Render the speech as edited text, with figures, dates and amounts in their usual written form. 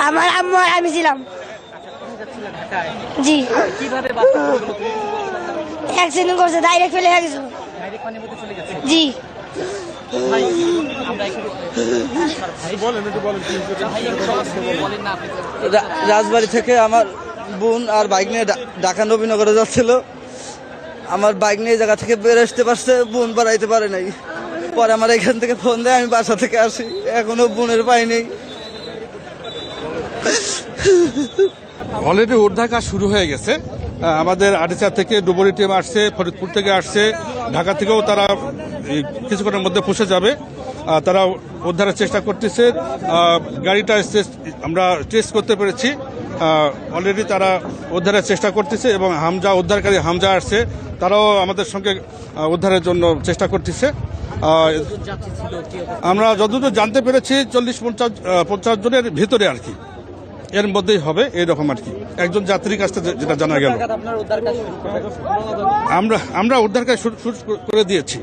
আমার আম্মু আর আমি ছিলাম। জি অ্যাক্সিডেন্ট করছে, ডাইরেক্ট ফেলে গেছিল। জি রাজবাড়ি থেকে আমার বোন আর বাইক নিয়ে ঢাকা নবীনগরে যাচ্ছিল। আমার বাইক নিয়ে জায়গা থেকে বের আসতে পারছে, বোন বাড়াইতে পারে নাই। পরে আমার এখান থেকে ফোন দেয়, আমি বাসা থেকে আসি, এখনো বোনের পাই নেই। অলরেডি উদ্ধার কাজ শুরু হয়ে গেছে। আমাদের আড়িচা থেকে ডুবুরি টিম আসছে, ফরিদপুর থেকে আসছে, ঢাকা থেকেও তারা কিছুক্ষণের মধ্যে পৌঁছে যাবে। তারা উদ্ধারের চেষ্টা করতেছে। গাড়িটা আমরা টেস্ট করতে পেরেছি। অলরেডি তারা উদ্ধারের চেষ্টা করতেছে এবং উদ্ধারকারী হামজা আসছে, তারাও আমাদের সঙ্গে উদ্ধারের জন্য চেষ্টা করতেছে। আমরা যতদূর জানতে পেরেছি 40-50 জনের ভিতরে আর কি, এর মধ্যেই হবে এরকম আর কি। একজন যাত্রীর কাছ থেকে যেটা জানা গেল, আমরা উদ্ধার কাজ শুরু করে দিয়েছি।